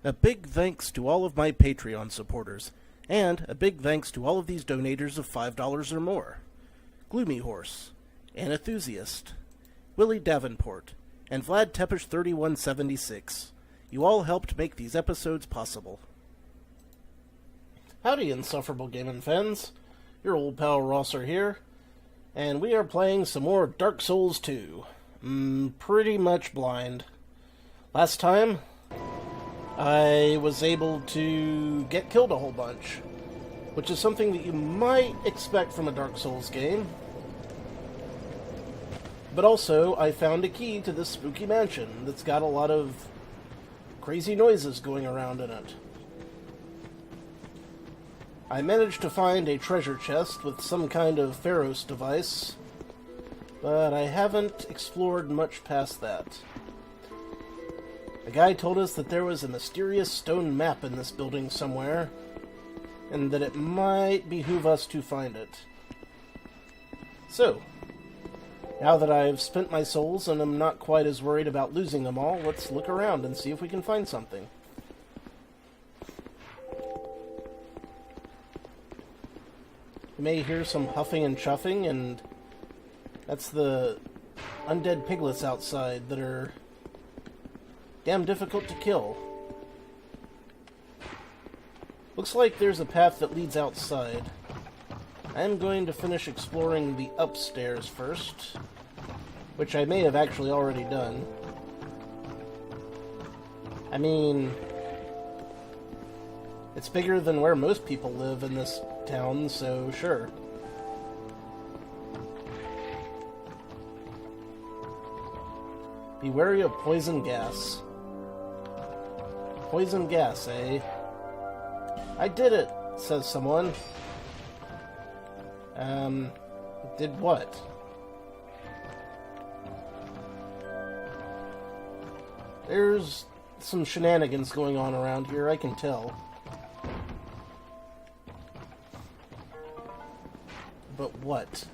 A big thanks to all of my Patreon supporters, and a big thanks to all of these donators of $5 or more. Gloomy Horse, Anenthusiast, Willie Davenport, and Vlad Tepish 3176. You all helped make these episodes possible. Howdy, insufferable gaming fans. Your old pal Rosser here, and we are playing some more Dark Souls 2. Pretty much blind. Last time, I was able to get killed a whole bunch, which is something that you might expect from a Dark Souls game. But also, I found a key to this spooky mansion that's got a lot of crazy noises going around in it. I managed to find a treasure chest with some kind of Pharos device, but I haven't explored much past that. The guy told us that there was a mysterious stone map in this building somewhere, and that it might behoove us to find it. So, now that I've spent my souls and am not quite as worried about losing them all, let's look around and see if we can find something. You may hear some huffing and chuffing, and that's the undead piglets outside that are damn difficult to kill. Looks like there's a path that leads outside. I'm going to finish exploring the upstairs first, which I may have actually already done. I mean, it's bigger than where most people live in this town, so sure. Be wary of poison gas. Poison gas, eh? I did it, says someone. Did what? There's some shenanigans going on around here, I can tell. But what?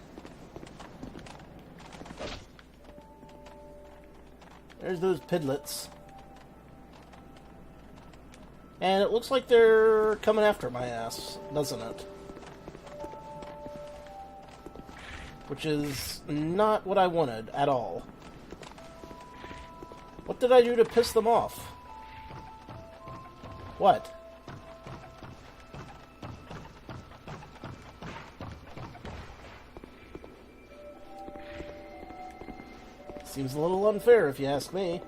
There's those pidlets. And it looks like they're coming after my ass, doesn't it? Which is not what I wanted at all. What did I do to piss them off? What? Seems a little unfair if you ask me.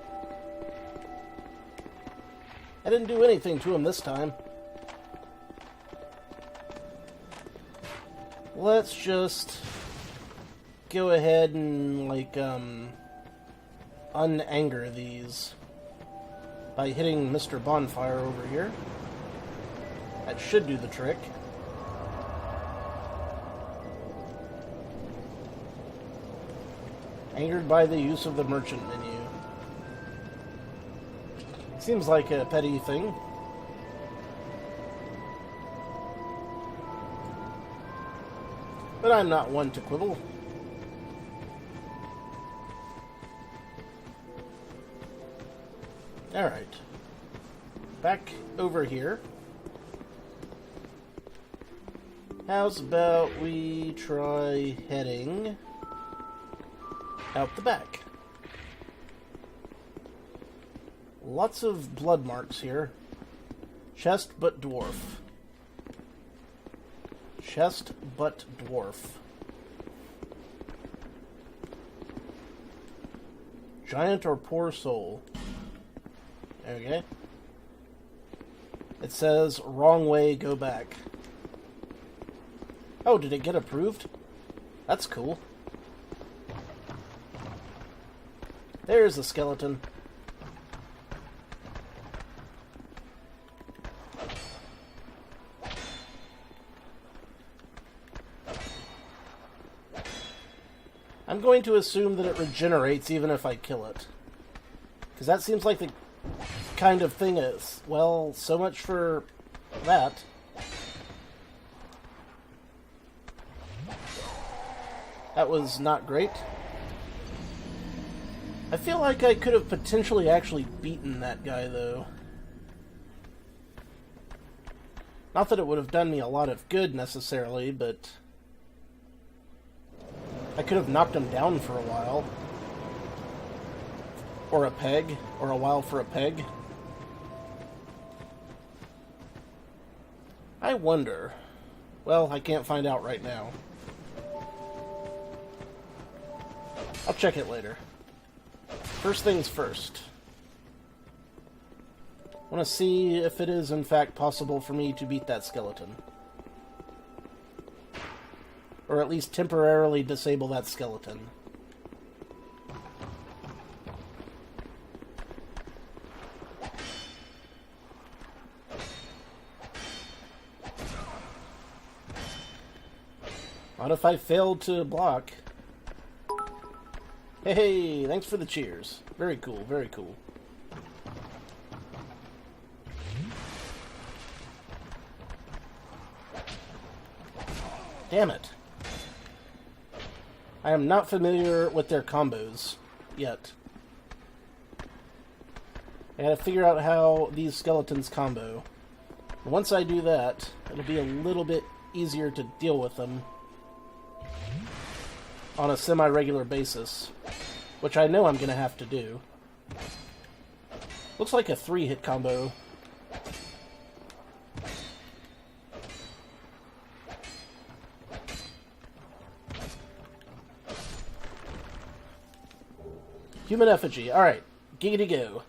I didn't do anything to him this time. Let's just go ahead and, unanger these by hitting Mr. Bonfire over here. That should do the trick. Angered by the use of the merchant menu. Seems like a petty thing. But I'm not one to quibble. Alright. Back over here. How's about we try heading out the back? Lots of blood marks here. Chest but dwarf. Chest but dwarf. Giant or poor soul. Okay. It says, wrong way, go back. Oh, did it get approved? That's cool. There's a skeleton. I'm going to assume that it regenerates even if I kill it. Because that seems like the kind of thing is. Well, so much for that. That was not great. I feel like I could have potentially actually beaten that guy, though. Not that it would have done me a lot of good, necessarily, but I could have knocked him down for a while. Or a peg. Or a while for a peg. I wonder. Well, I can't find out right now. I'll check it later. First things first. I want to see if it is in fact possible for me to beat that skeleton. Or at least temporarily disable that skeleton. What if I failed to block? Hey, thanks for the cheers. Very cool, very cool. Damn it. I am not familiar with their combos yet. I gotta figure out how these skeletons combo. Once I do that, it'll be a little bit easier to deal with them on a semi-regular basis, which I know I'm gonna have to do. Looks like a 3-hit combo. Human effigy. Alright. Giggity go.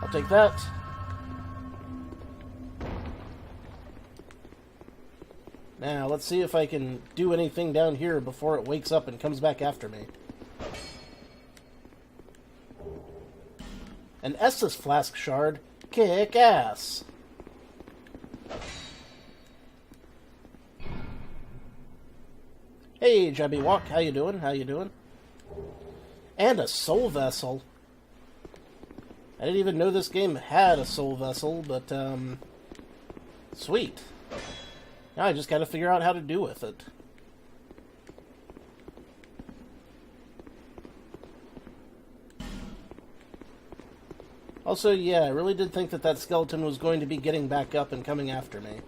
I'll take that. Now, let's see if I can do anything down here before it wakes up and comes back after me. An Estus Flask Shard. Kick ass! Hey, Jabby Walk, how you doing? How you doing? And a Soul Vessel. I didn't even know this game had a Soul Vessel, but, sweet. Now I just gotta figure out how to do with it. Also, yeah, I really did think that that skeleton was going to be getting back up and coming after me.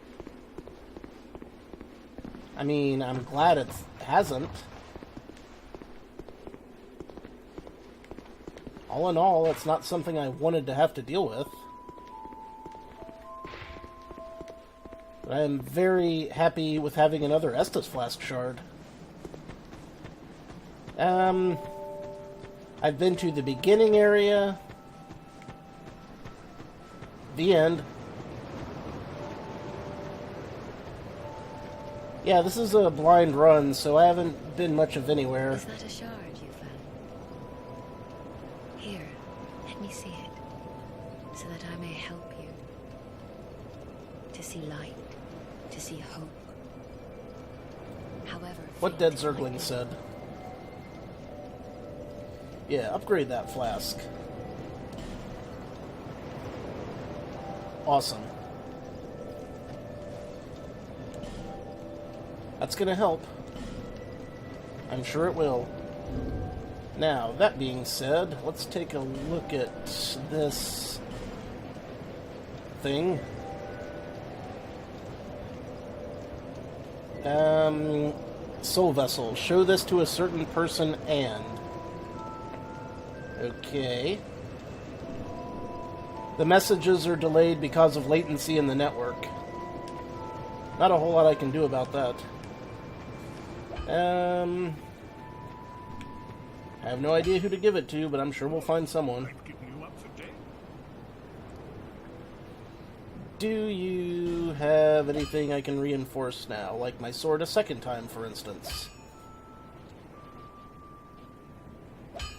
I mean, I'm glad it hasn't. All in all, it's not something I wanted to have to deal with. But I am very happy with having another Estus Flask Shard. I've been to the beginning area. The end. Yeah, this is a blind run, so I haven't been much of anywhere. Is that a shard you found? Here, let me see it, so that I may help you. To see light, to see hope. However, what Dead Zergling said. Yeah, upgrade that flask. Awesome. That's gonna help. I'm sure it will. Now, that being said, let's take a look at this thing. Soul Vessel. Show this to a certain person and... Okay. The messages are delayed because of latency in the network. Not a whole lot I can do about that. I have no idea who to give it to, but I'm sure we'll find someone. Do you have anything I can reinforce now? Like my sword a second time, for instance?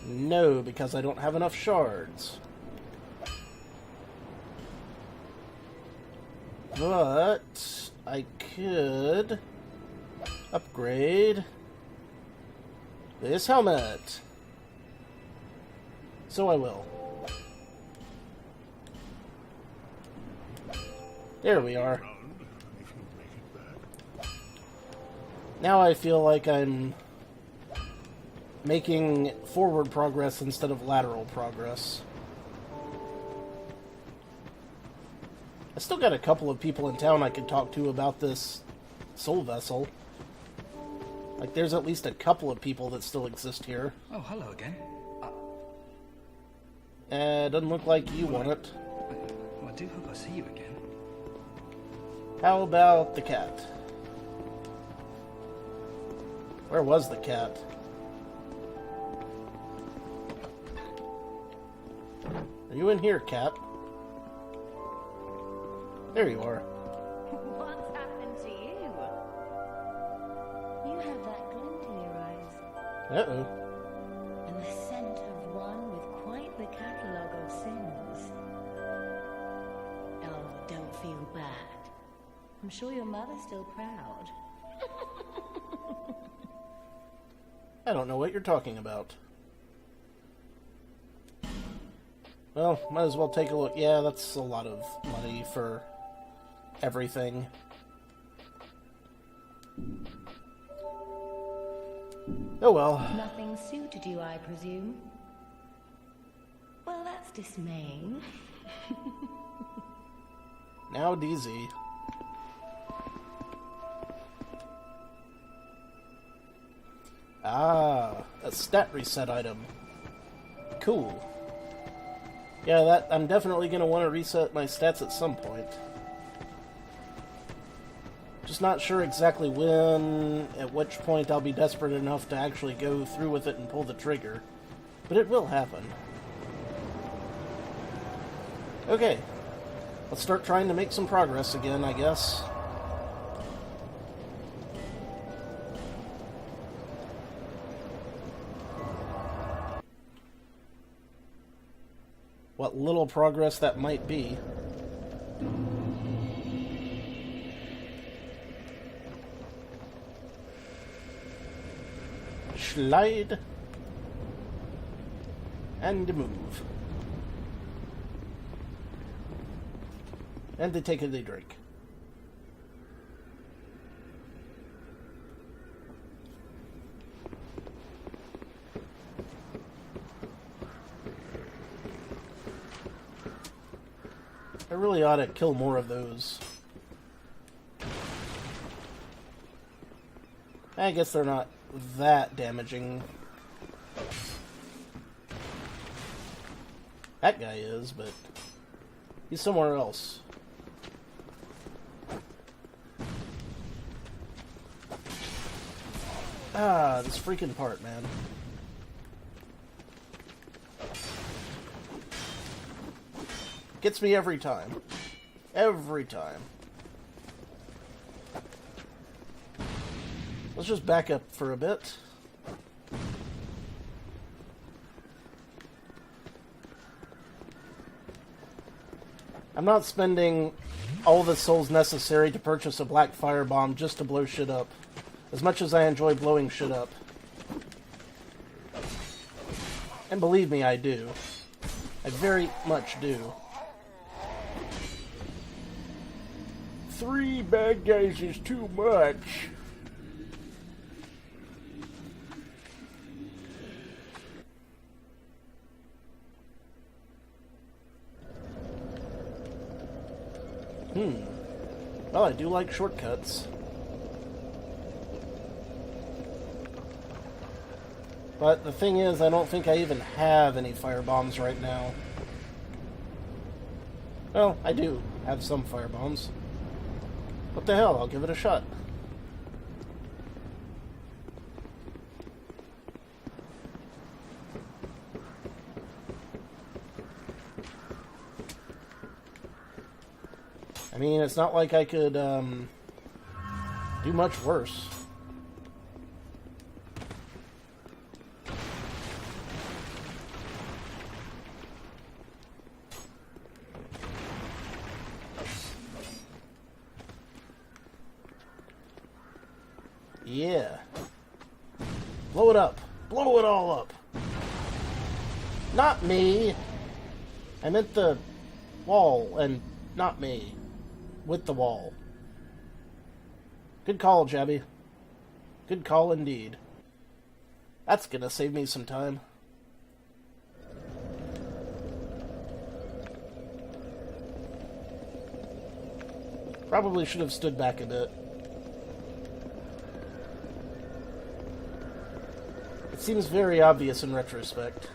No, because I don't have enough shards. But I could upgrade this helmet. So I will. There we are. Now I feel like I'm making forward progress instead of lateral progress. I still got a couple of people in town I could talk to about this soul vessel. Like, there's at least a couple of people that still exist here. Oh, hello again. Doesn't look like you want it. Well, I do hope I see you again. How about the cat? Where was the cat? Are you in here, cat? There you are. What's happened to you? You have that glint in your eyes, Uh-oh. and the scent of one with quite the catalogue of sins. Oh, don't feel bad. I'm sure your mother's still proud. I don't know what you're talking about. Well, might as well take a look. Yeah, that's a lot of money for everything. Oh well. Nothing suited you, I presume? Well, that's dismaying. Now DZ. Ah, a stat reset item. Cool. Yeah, I'm definitely going to want to reset my stats at some point. Just not sure exactly when, at which point I'll be desperate enough to actually go through with it and pull the trigger. But it will happen. Okay. Let's start trying to make some progress again, I guess. What little progress that might be. Slide. And move. And to take a drink. I really ought to kill more of those. I guess they're not that damaging. That guy is, but he's somewhere else. Ah, this freaking part, man. Gets me every time. Every time. Let's just back up for a bit. I'm not spending all the souls necessary to purchase a black firebomb just to blow shit up. As much as I enjoy blowing shit up. And believe me, I do. I very much do. 3 bad guys is too much. Well, I do like shortcuts. But the thing is, I don't think I even have any firebombs right now. Well, I do have some firebombs. What the hell, I'll give it a shot. I mean, it's not like I could, do much worse. Yeah. Blow it up. Blow it all up. Not me. I meant the wall, and not me. With the wall. Good call, Jabby. Good call indeed. That's gonna save me some time. Probably should have stood back a bit. It seems very obvious in retrospect.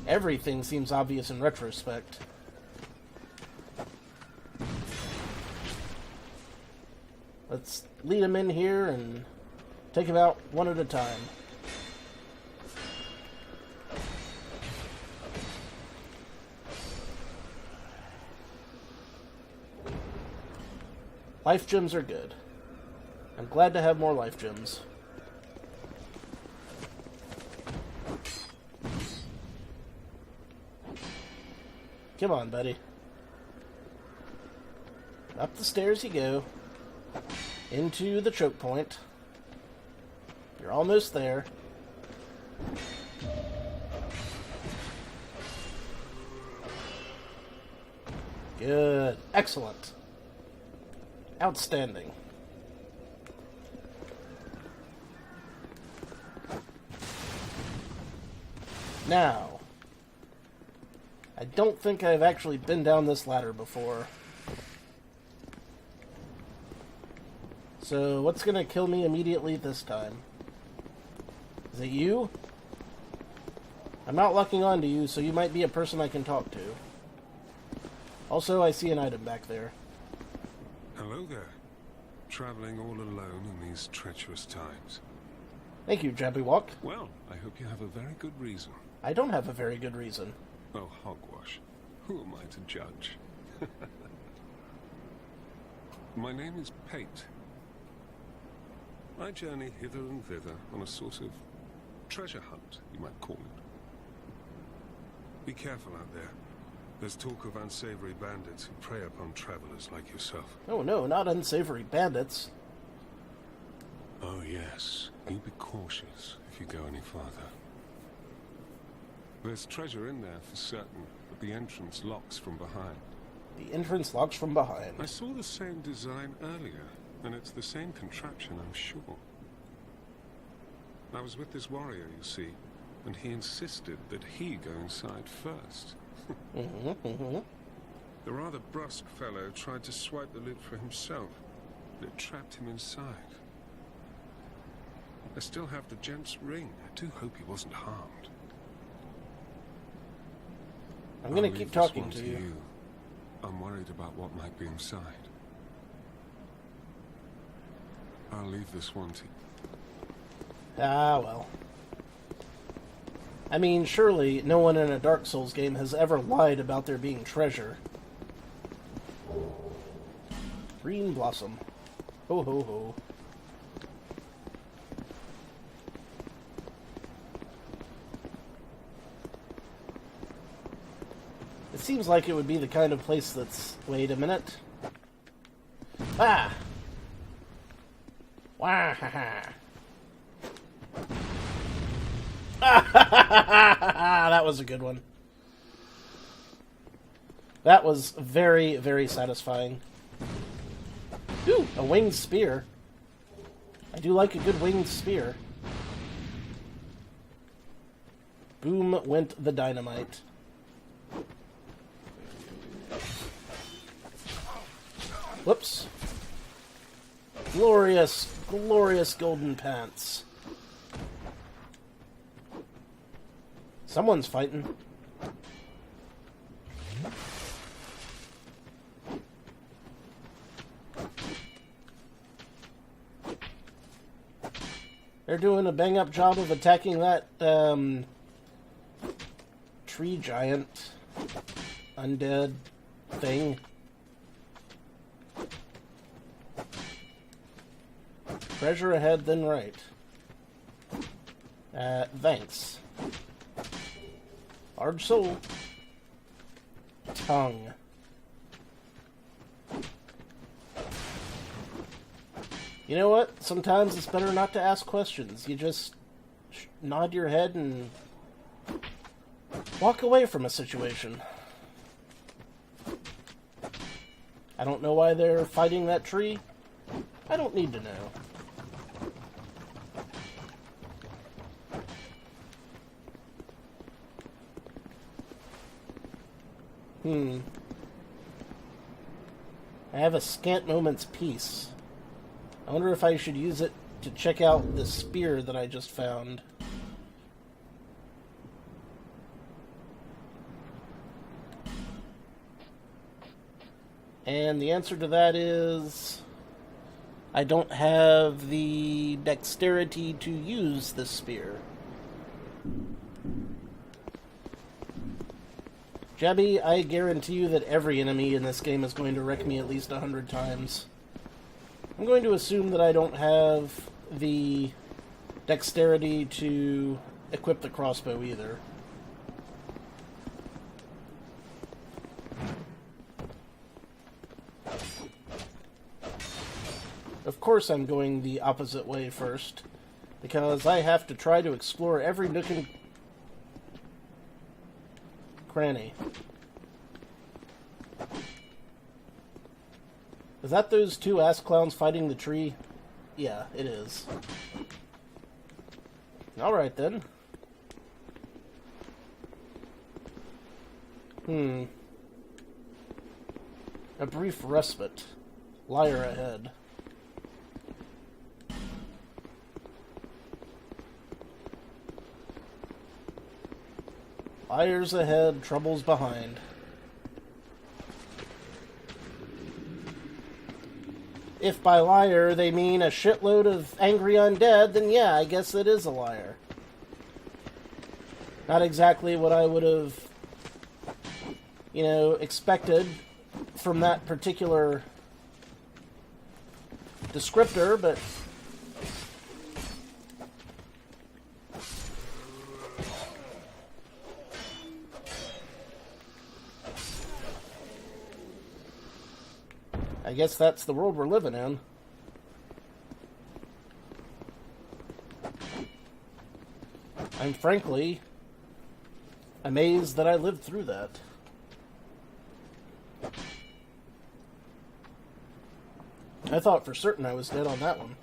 Everything seems obvious in retrospect. Let's lead him in here and take him out one at a time. Life gems are good. I'm glad to have more life gems. Come on, buddy. Up the stairs you go. Into the choke point. You're almost there. Good. Excellent. Outstanding. Now, I don't think I've actually been down this ladder before. So, what's gonna kill me immediately this time? Is it you? I'm not locking on to you, so you might be a person I can talk to. Also, I see an item back there. Hello there. Traveling all alone in these treacherous times. Thank you, Jabberwock. Well, I hope you have a very good reason. I don't have a very good reason. Oh, hogwash. Who am I to judge? My name is Pate. I journey hither and thither on a sort of treasure hunt, you might call it. Be careful out there. There's talk of unsavory bandits who prey upon travelers like yourself. Oh no, not unsavory bandits. Oh yes, you be cautious if you go any farther. There's treasure in there for certain, but the entrance locks from behind. The entrance locks from behind. I saw the same design earlier, and it's the same contraption, I'm sure. I was with this warrior, you see, and he insisted that he go inside first. The rather brusque fellow tried to swipe the lid for himself, but it trapped him inside. I still have the gent's ring. I do hope he wasn't harmed. I'm gonna I'll keep leave this talking one to you. I'm worried about what might be inside. I'll leave this one to you. Ah, well. I mean, surely no one in a Dark Souls game has ever lied about there being treasure. Green Blossom. Ho ho ho. It seems like it would be the kind of place that's... Wait a minute. Ah! Wah ha ha. That was a good one. That was very, very satisfying. Ooh, a winged spear. I do like a good winged spear. Boom went the dynamite. Whoops. Glorious, glorious golden pants. Someone's fighting. They're doing a bang-up job of attacking that, tree giant undead thing. Treasure ahead, then right. Thanks. Large soul. Tongue. You know what? Sometimes it's better not to ask questions. You just nod your head and walk away from a situation. I don't know why they're fighting that tree. I don't need to know. I have a scant moment's peace. I wonder if I should use it to check out the spear that I just found. And the answer to that is... I don't have the dexterity to use this spear. Jabby, I guarantee you that every enemy in this game is going to wreck me at least 100 times. I'm going to assume that I don't have the dexterity to equip the crossbow either. Of course I'm going the opposite way first, because I have to try to explore every nook and cranny. Is that those two ass clowns fighting the tree? Yeah, it is. Alright then. A brief respite. Liar ahead. Liars ahead, troubles behind. If by liar they mean a shitload of angry undead, then yeah, I guess it is a liar. Not exactly what I would have, expected from that particular descriptor, but... I guess that's the world we're living in. I'm frankly amazed that I lived through that. I thought for certain I was dead on that one.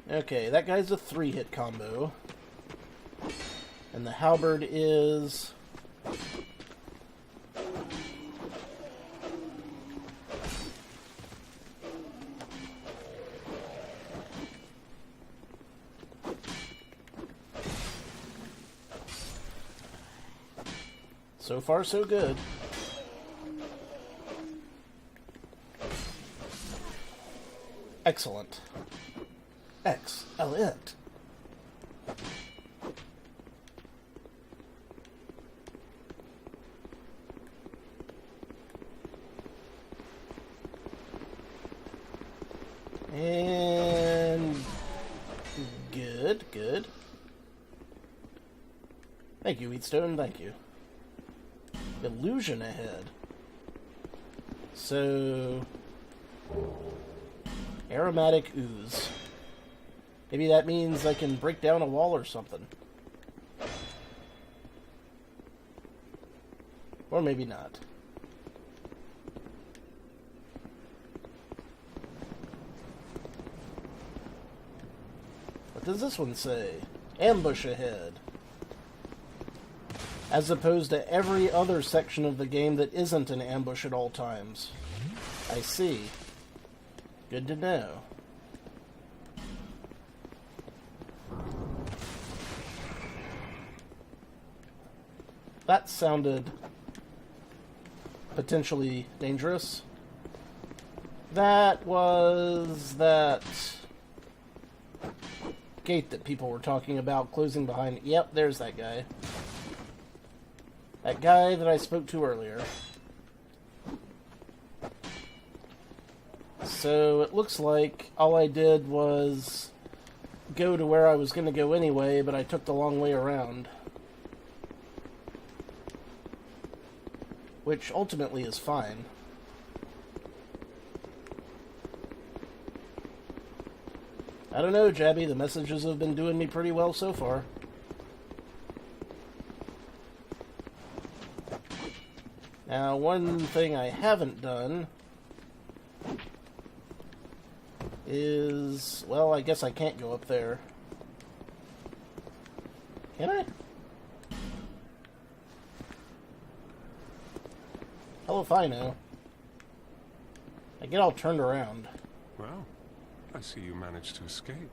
Okay, that guy's a 3-hit combo. And the halberd is... So far, so good. Excellent. Excellent. And good. Thank you, Wheatstone, thank you. Illusion ahead. So... aromatic ooze. Maybe that means I can break down a wall or something. Or maybe not. What does this one say? Ambush ahead. As opposed to every other section of the game that isn't an ambush at all times. I see. Good to know. That sounded potentially dangerous. That was that gate that people were talking about closing behind. Yep, there's that guy. That guy that I spoke to earlier. So it looks like all I did was go to where I was going to go anyway, but I took the long way around. Which ultimately is fine. I don't know, Jabby, the messages have been doing me pretty well so far. Now, one thing I haven't done is... Well, I guess I can't go up there. Can I? Hell if I know. I get all turned around. Well, I see you managed to escape.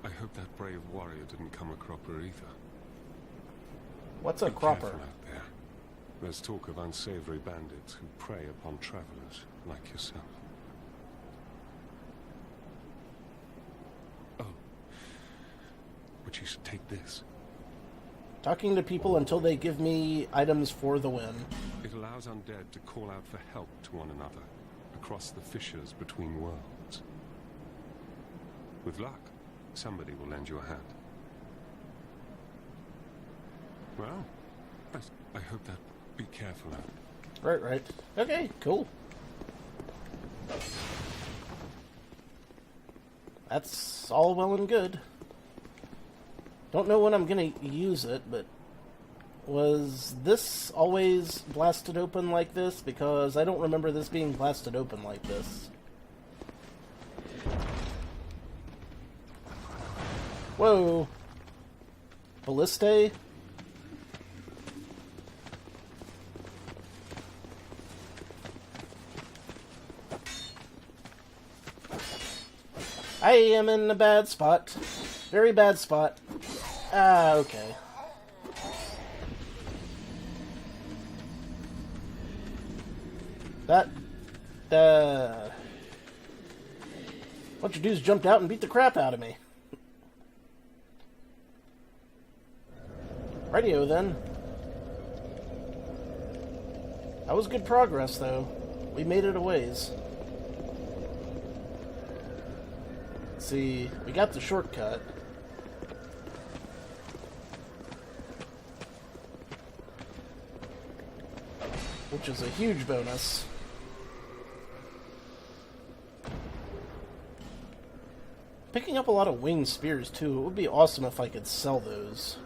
I hope that brave warrior didn't come a cropper either. What's a Be cropper? careful out there. There's talk of unsavory bandits who prey upon travelers like yourself. Oh. But you should take this. Talking to people until they give me items for the win. It allows undead to call out for help to one another across the fissures between worlds. With luck, somebody will lend you a hand. Well, I hope that... Be careful out. Right. Okay, cool. That's all well and good. Don't know when I'm gonna use it, but... Was this always blasted open like this? Because I don't remember this being blasted open like this. Whoa. Ballistae? I am in a bad spot. Very bad spot. Ah, okay. That, bunch of dudes jumped out and beat the crap out of me. Radio then. That was good progress, though. We made it a ways. Let's see, we got the shortcut. Which is a huge bonus. Picking up a lot of winged spears, too. It would be awesome if I could sell those.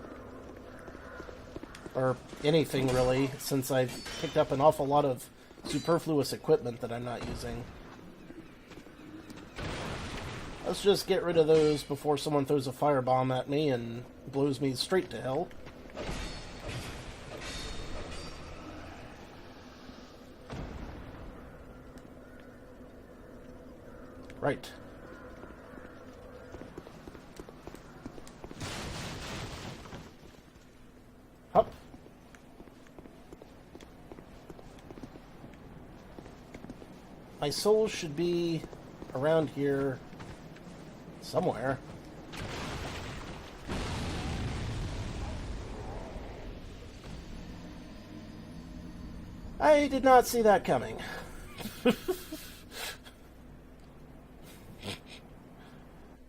Or anything, really, since I've picked up an awful lot of superfluous equipment that I'm not using. Let's just get rid of those before someone throws a firebomb at me and blows me straight to hell. Right. Up. My soul should be around here somewhere. I did not see that coming.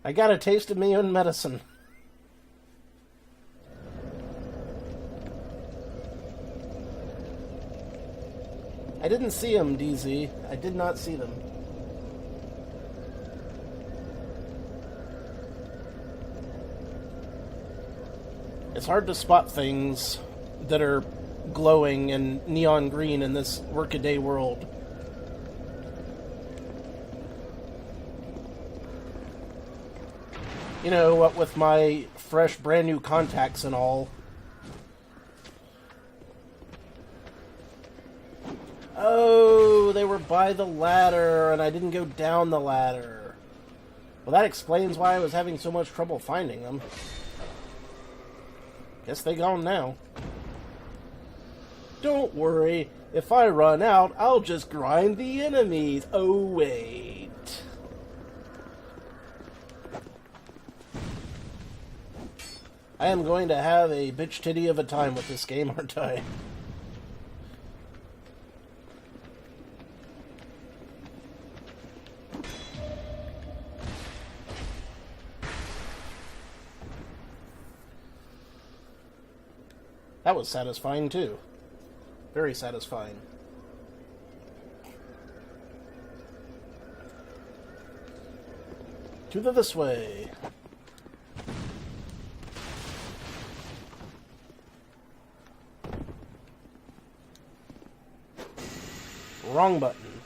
I got a taste of my own medicine. I didn't see them, DZ. I did not see them. It's hard to spot things that are glowing and neon green in this workaday world. You know, what with my fresh, brand new contacts and all. Oh, they were by the ladder, and I didn't go down the ladder. Well, that explains why I was having so much trouble finding them. Guess they gone now. Don't worry, if I run out, I'll just grind the enemies. Oh, wait. I am going to have a bitch titty of a time with this game, aren't I? That was satisfying, too. Very satisfying. To the this way. Wrong button.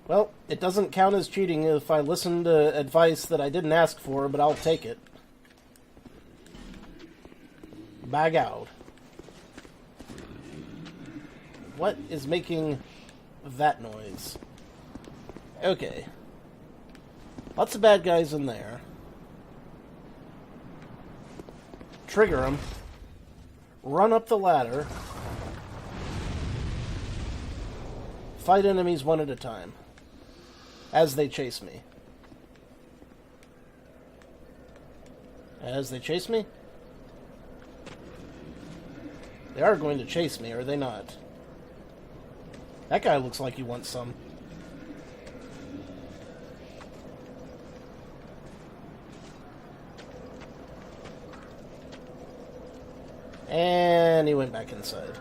Well, it doesn't count as cheating if I listen to advice that I didn't ask for, but I'll take it. Bag out. What is making that noise? Okay. Lots of bad guys in there. Trigger them. Run up the ladder. Fight enemies one at a time. As they chase me. As they chase me? They are going to chase me, are they not? That guy looks like he wants some. And he went back inside.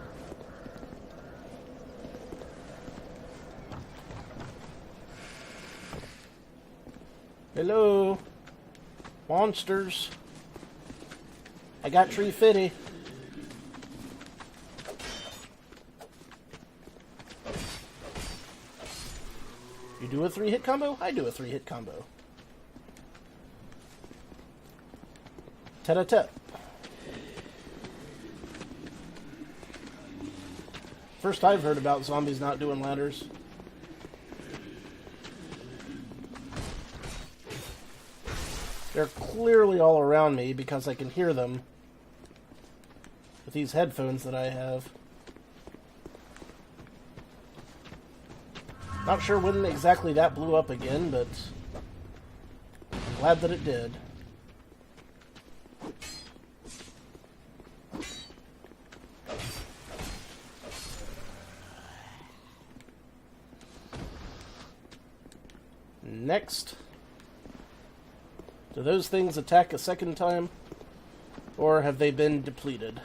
Hello, monsters. I got Tree Fitty. You do a 3-hit combo? I do a 3-hit combo. Tete-a-tete. First I've heard about zombies not doing ladders. They're clearly all around me because I can hear them with these headphones that I have. Not sure when exactly that blew up again, but I'm glad that it did. Next. Do those things attack a second time? Or have they been depleted?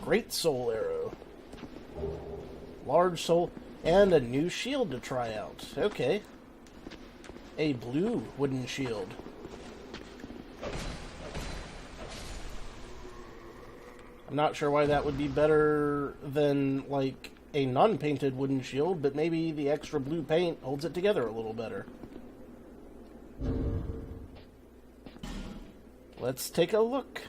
Great soul arrow. Large soul. And a new shield to try out. Okay. A blue wooden shield. I'm not sure why that would be better than, like, a non-painted wooden shield, but maybe the extra blue paint holds it together a little better. Let's take a look.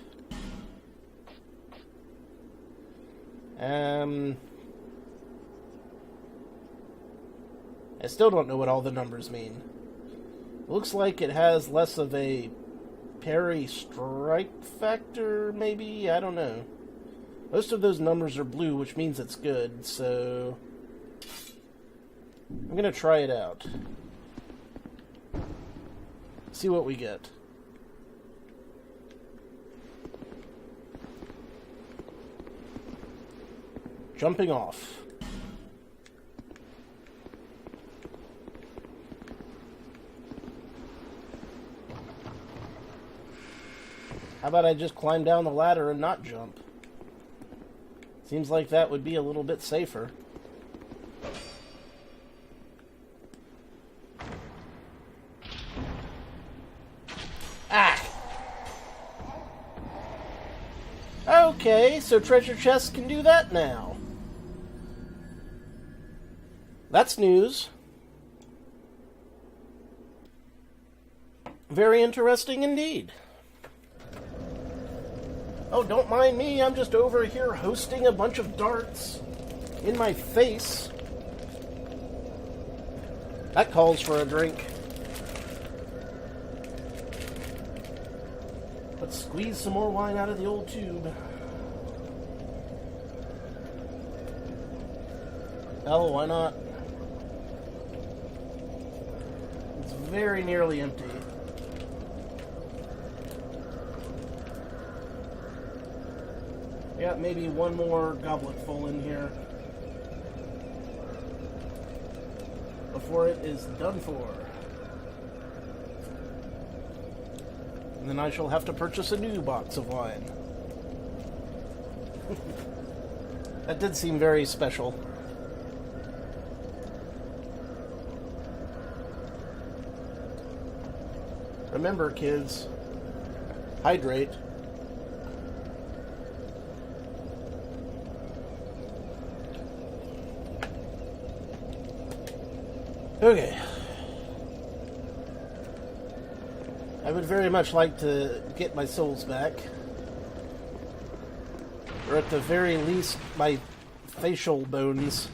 I still don't know what all the numbers mean. Looks like it has less of a parry strike factor, maybe? I don't know. Most of those numbers are blue, which means it's good, so I'm going to try it out. See what we get. Jumping off. How about I just climb down the ladder and not jump? Seems like that would be a little bit safer. Ah! Okay, so treasure chests can do that now. That's news. Very interesting indeed. Oh, don't mind me, I'm just over here hosting a bunch of darts in my face. That calls for a drink. Let's squeeze some more wine out of the old tube. Hell, why not? It's very nearly empty. Got maybe one more goblet full in here before it is done for. And then I shall have to purchase a new box of wine. That did seem very special. Remember, kids, hydrate. Okay. I would very much like to get my souls back. Or at the very least, my facial bones.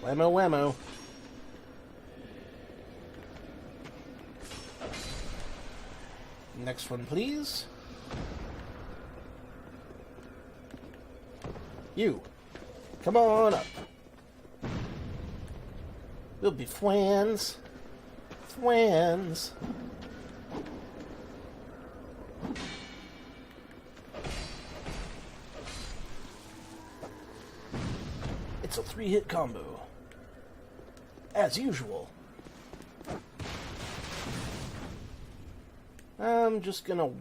Whammo whammo. Next one, please. You. Come on up. We'll be friends. Friends. It's a 3-hit combo. As usual. I'm just gonna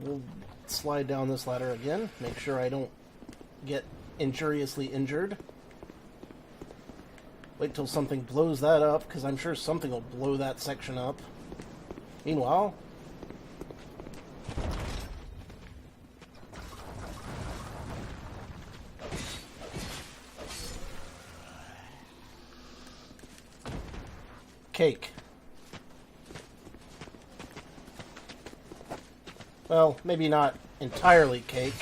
slide down this ladder again. Make sure I don't get injuriously injured. Wait till something blows that up, because I'm sure something will blow that section up. Meanwhile... Cake. Well, maybe not entirely cake.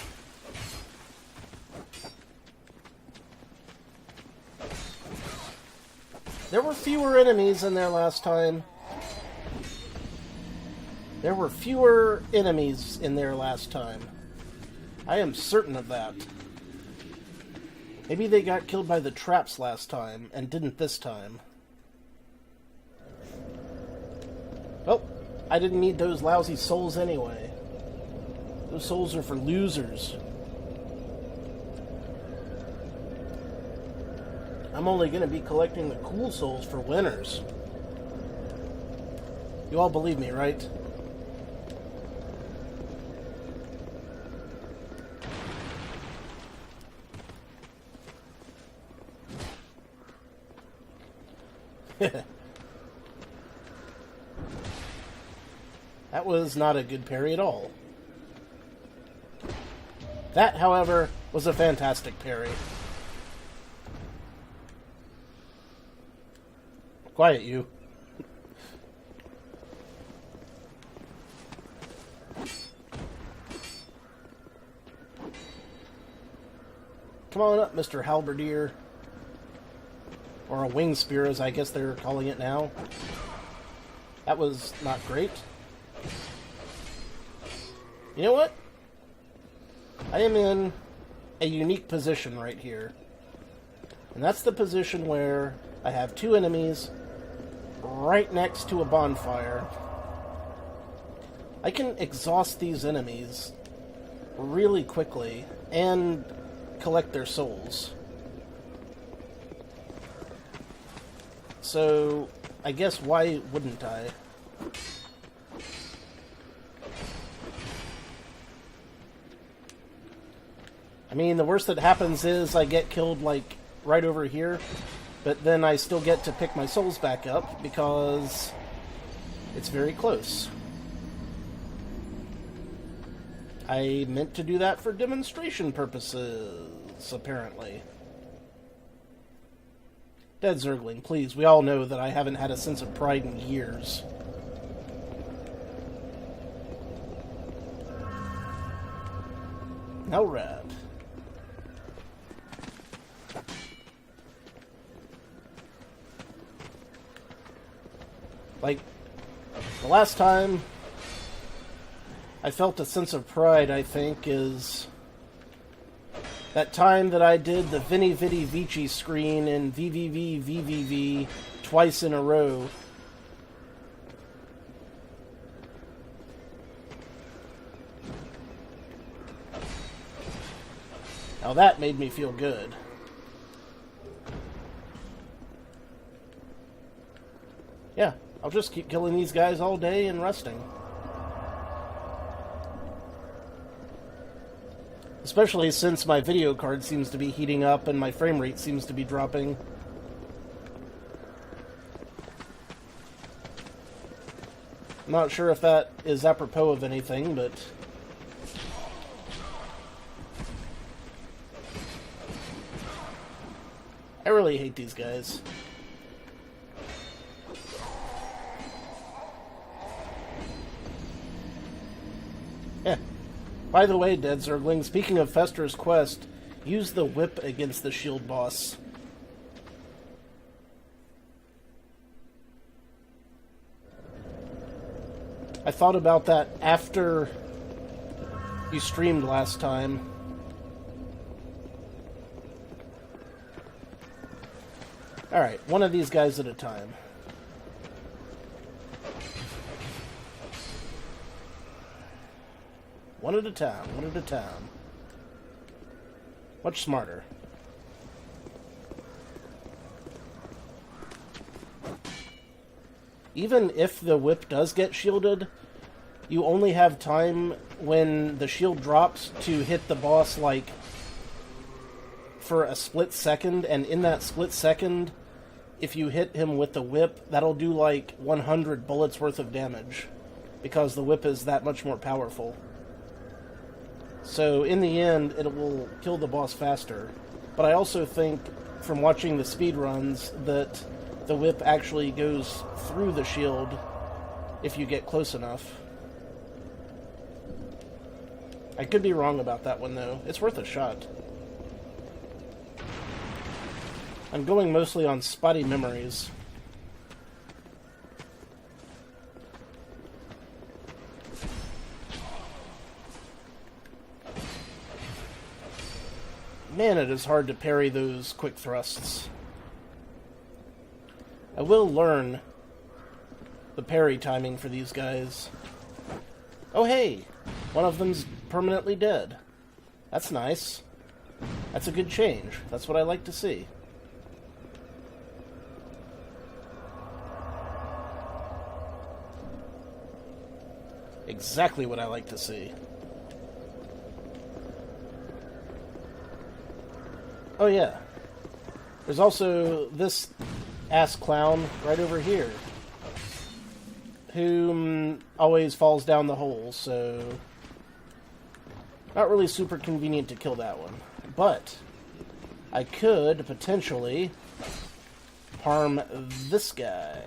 There were fewer enemies in there last time. There were fewer enemies in there last time. I am certain of that. Maybe they got killed by the traps last time, and didn't this time. Well, I didn't need those lousy souls anyway. Those souls are for losers. I'm only going to be collecting the cool souls for winners. You all believe me, right? That was not a good parry at all. That, however, was a fantastic parry. Quiet, you. Come on up, Mr. Halberdier. Or a wing spear, as I guess they're calling it now. That was not great. You know what? I am in a unique position right here. And that's the position where I have two enemies right next to a bonfire. I can exhaust these enemies really quickly and collect their souls. So, I guess why wouldn't I? I mean, the worst that happens is I get killed, like, right over here, but then I still get to pick my souls back up because it's very close. I meant to do that for demonstration purposes, apparently. Dead Zergling, please. We all know that I haven't had a sense of pride in years. Now rad. Like, the last time I felt a sense of pride, I think, is that time that I did the Veni Vidi Vici screen in VVV twice in a row. Now that made me feel good. Yeah, I'll just keep killing these guys all day and resting. Especially since my video card seems to be heating up and my frame rate seems to be dropping. I'm not sure if that is apropos of anything, but... I really hate these guys. Yeah. By the way, Dead Zergling, speaking of Fester's quest, use the whip against the shield boss. I thought about that after you streamed last time. Alright, one of these guys at a time. One at a time, one at a time. Much smarter. Even if the whip does get shielded, you only have time when the shield drops to hit the boss, like, for a split second, and in that split second, if you hit him with the whip, that'll do like 100 bullets worth of damage, because the whip is that much more powerful. So in the end, it will kill the boss faster. But I also think, from watching the speedruns, that the whip actually goes through the shield if you get close enough. I could be wrong about that one, though. It's worth a shot. I'm going mostly on spotty memories. Man, it is hard to parry those quick thrusts. I will learn the parry timing for these guys. Oh hey! One of them's permanently dead. That's nice. That's a good change. That's what I like to see. Exactly what I like to see. Oh yeah. There's also this ass clown right over here, who always falls down the hole, so not really super convenient to kill that one. But I could potentially harm this guy.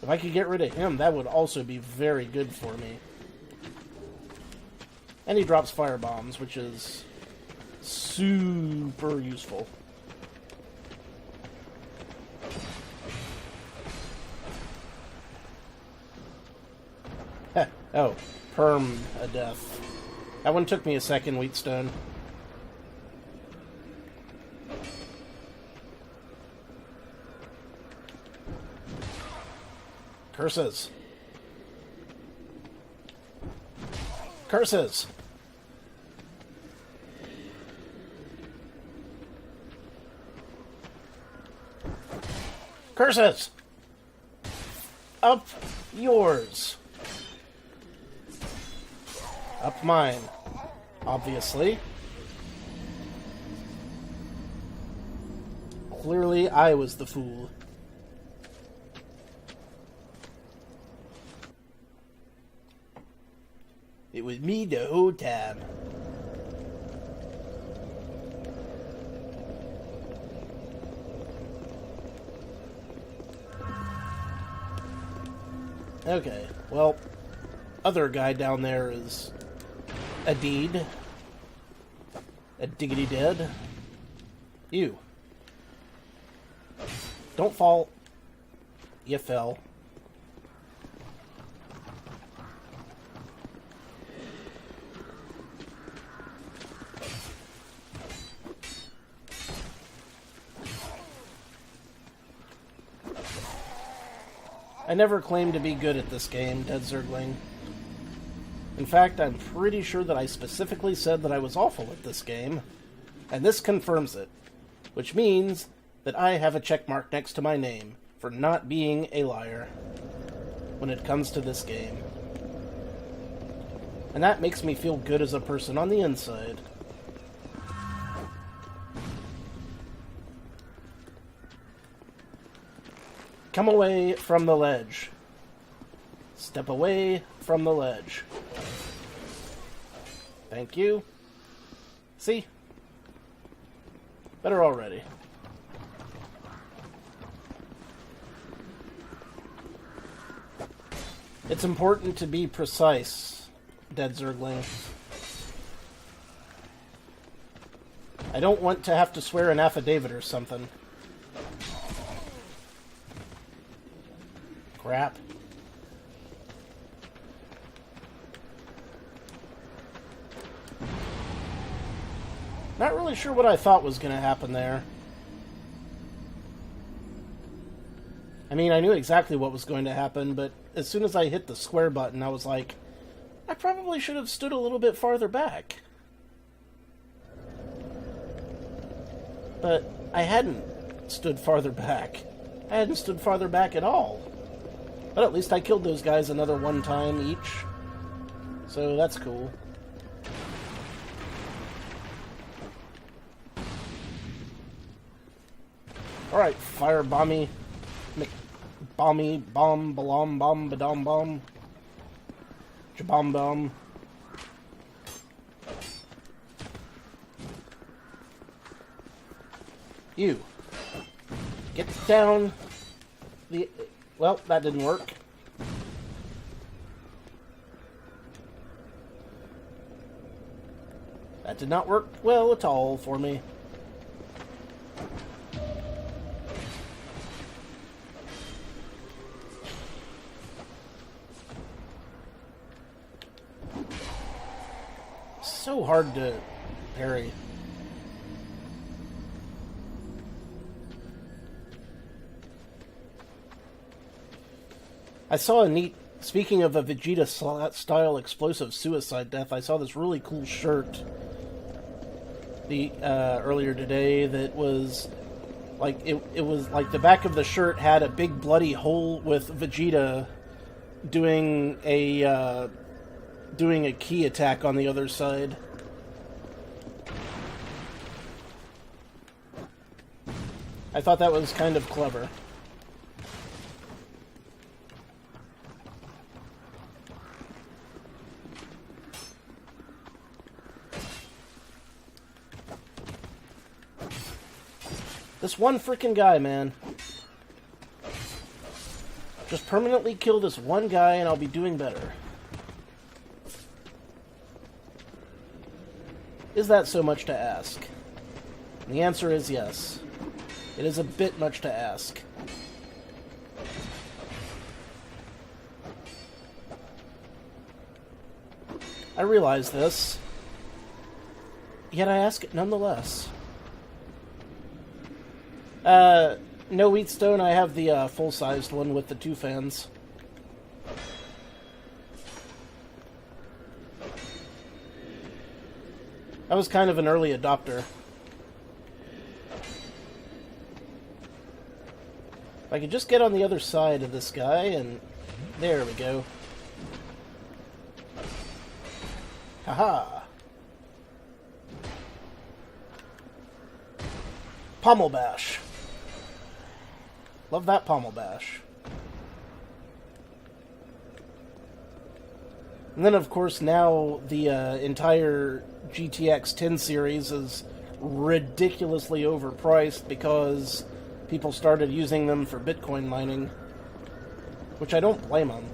If I could get rid of him, that would also be very good for me. And he drops fire bombs, which is super useful. Heh. Oh, perm a death. That one took me a second, Wheatstone. Curses. Curses! Curses! Up yours. Up mine. Obviously. Clearly, I was the fool. It was me the whole time. Okay, well, other guy down there is a deed. A diggity dead. You. Don't fall. You fell. I never claimed to be good at this game, Dead Zergling. In fact, I'm pretty sure that I specifically said that I was awful at this game, and this confirms it, which means that I have a check mark next to my name for not being a liar when it comes to this game. And that makes me feel good as a person on the inside. Come away from the ledge. Step away from the ledge. Thank you. See? Better already. It's important to be precise, Dead Zergling. I don't want to have to swear an affidavit or something. Crap. Not really sure what I thought was going to happen there. I mean, I knew exactly what was going to happen, but as soon as I hit the square button, I was like, I probably should have stood a little bit farther back. But I hadn't stood farther back. I hadn't stood farther back at all. But at least I killed those guys another one time each. So that's cool. Alright, fire bomby. Bomby, bomb, balom, bomb, badom, bomb. Jabom, bomb. You. Get down. Well, that didn't work. That did not work well at all for me. So hard to parry. I saw a neat, speaking of a Vegeta-style explosive suicide death, I saw this really cool shirt earlier today that was, like, it was, like, the back of the shirt had a big bloody hole with Vegeta doing a key attack on the other side. I thought that was kind of clever. This one freaking guy, man. Just permanently kill this one guy and I'll be doing better. Is that so much to ask? And the answer is yes. It is a bit much to ask. I realize this, yet I ask it nonetheless. No Wheatstone, I have the full-sized one with the 2 fans. I was kind of an early adopter. If I could just get on the other side of this guy, and there we go. Haha. Pommel bash. Love that pommel bash. And then, of course, now the entire GTX 10 series is ridiculously overpriced because people started using them for Bitcoin mining, which I don't blame them.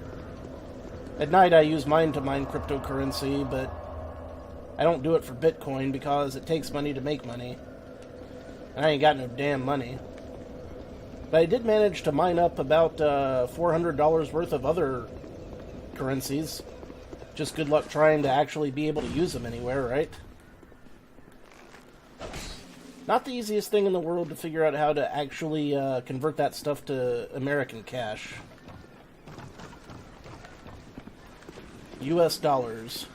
At night I use mine to mine cryptocurrency, but I don't do it for Bitcoin because it takes money to make money. And I ain't got no damn money. But I did manage to mine up about $400 worth of other currencies. Just good luck trying to actually be able to use them anywhere, right? Not the easiest thing in the world to figure out how to actually convert that stuff to American cash. US dollars.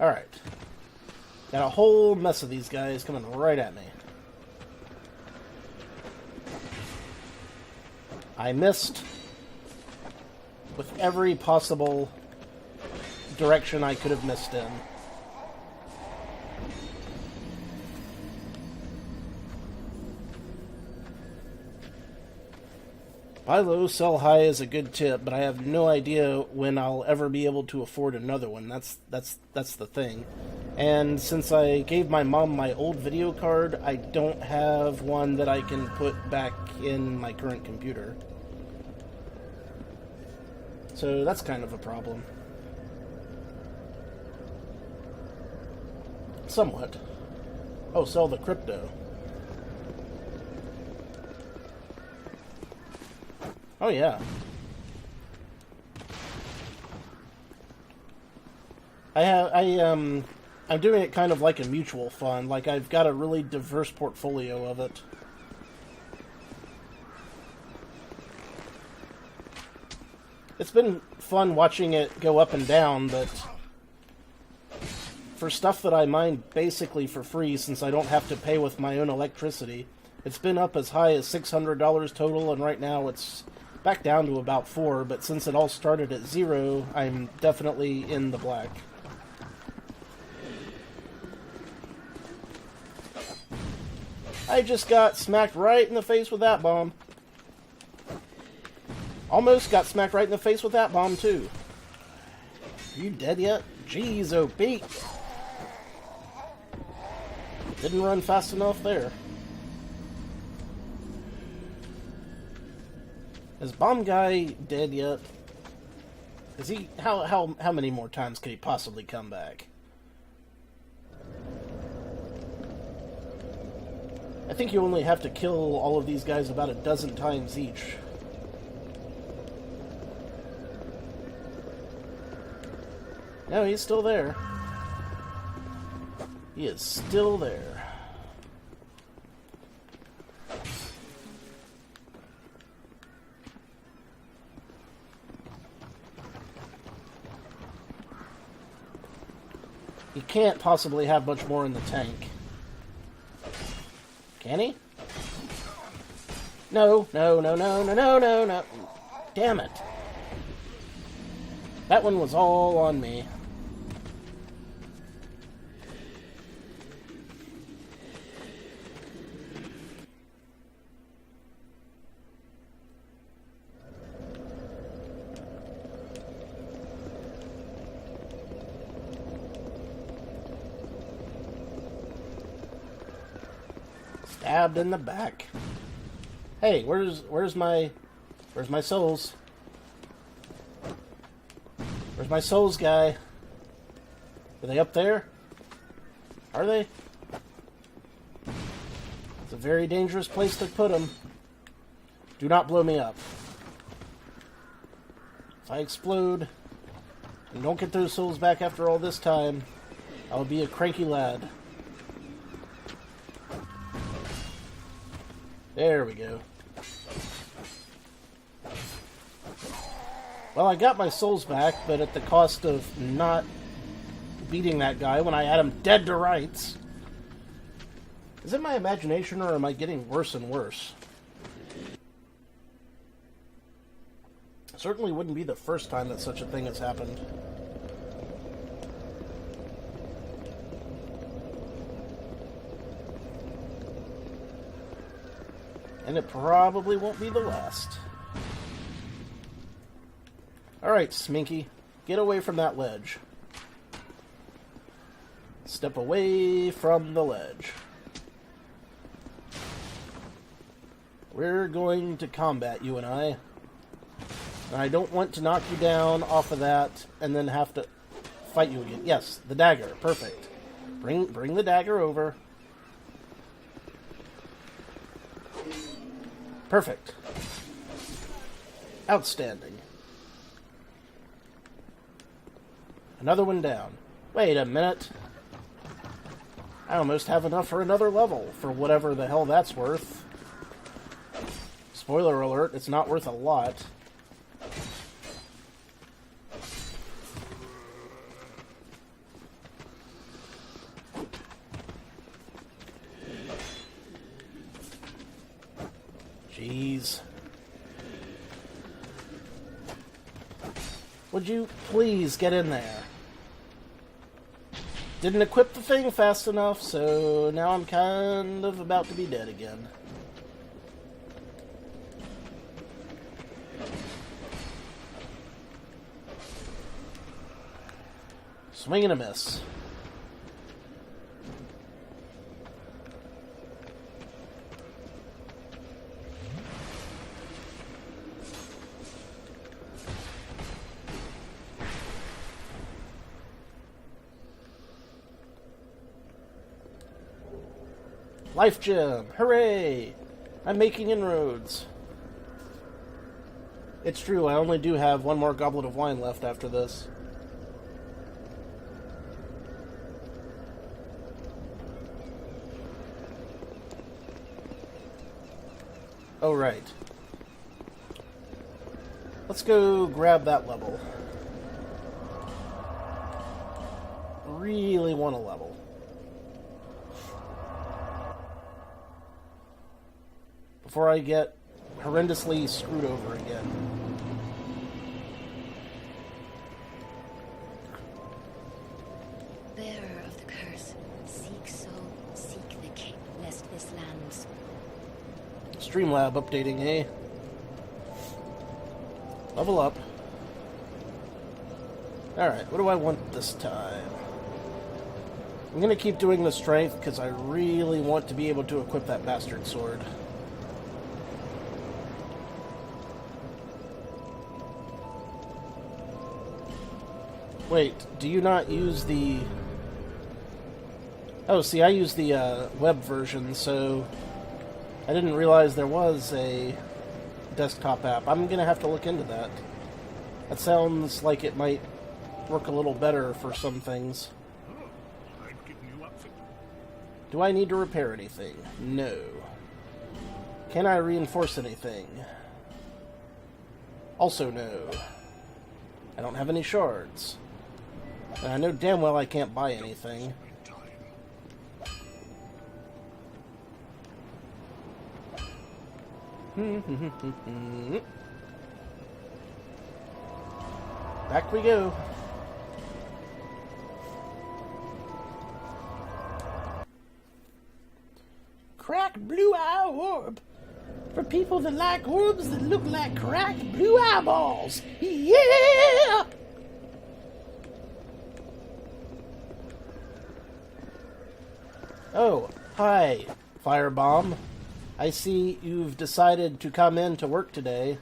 Alright. Got a whole mess of these guys coming right at me. I missed with every possible direction I could have missed in. Buy low, sell high is a good tip, but I have no idea when I'll ever be able to afford another one. That's the thing. And since I gave my mom my old video card, I don't have one that I can put back in my current computer. So that's kind of a problem. Somewhat. Oh, sell the crypto. Oh yeah. I'm doing it kind of like a mutual fund. Like, I've got a really diverse portfolio of it. It's been fun watching it go up and down, but for stuff that I mine basically for free, since I don't have to pay with my own electricity, it's been up as high as $600 total, and right now it's back down to about $4, but since it all started at 0, I'm definitely in the black. I just got smacked right in the face with that bomb. Almost got smacked right in the face with that bomb, too. Are you dead yet? Jeez, oh, Pete. Didn't run fast enough there. Is Bomb Guy dead yet? Is he... How many more times could he possibly come back? I think you only have to kill all of these guys about a dozen times each. No, he's still there. He is still there. He can't possibly have much more in the tank. Can he? No. Damn it. That one was all on me. Stabbed in the back. Hey, where's my souls? Where's my souls guy? Are they up there? Are they? It's a very dangerous place to put them. Do not blow me up. If I explode and don't get those souls back after all this time, I'll be a cranky lad. There we go. Well, I got my souls back, but at the cost of not beating that guy when I had him dead to rights. Is it my imagination, or am I getting worse and worse? It certainly wouldn't be the first time that such a thing has happened. And it probably won't be the last. Alright, Sminky. Get away from that ledge. Step away from the ledge. We're going to combat, you and I. And I don't want to knock you down off of that and then have to fight you again. Yes, the dagger. Perfect. Bring the dagger over. Perfect. Outstanding. Another one down. Wait a minute. I almost have enough for another level, for whatever the hell that's worth. Spoiler alert, it's not worth a lot. Jeez. Would you please get in there? Didn't equip the thing fast enough, so now I'm kind of about to be dead again. Swing and a miss. Life gem! Hooray! I'm making inroads. It's true, I only do have one more goblet of wine left after this. Oh, right. Let's go grab that level. Really want a level. Before I get horrendously screwed over again. Bearer of the curse, seek soul, seek the king, lest this land's... Streamlab updating, eh? Level up. Alright, what do I want this time? I'm gonna keep doing the strength because I really want to be able to equip that bastard sword. Wait, do you not use the... Oh, see, I use the web version, so I didn't realize there was a desktop app. I'm going to have to look into that. That sounds like it might work a little better for some things. Do I need to repair anything? No. Can I reinforce anything? Also no. I don't have any shards. And I know damn well I can't buy anything. Back we go. Cracked blue-eye orb. For people that like orbs that look like cracked blue eyeballs. Yeah! Oh, hi, Firebomb. I see you've decided to come in to work today.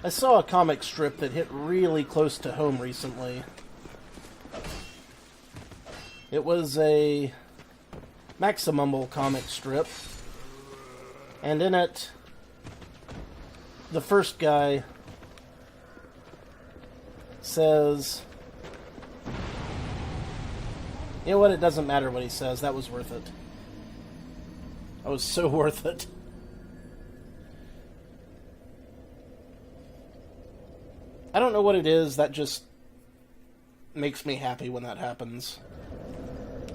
I saw a comic strip that hit really close to home recently. It was a Maximumble comic strip, and in it, the first guy says, you know what, it doesn't matter what he says, that was worth it. That was so worth it. I don't know what it is, that just makes me happy when that happens.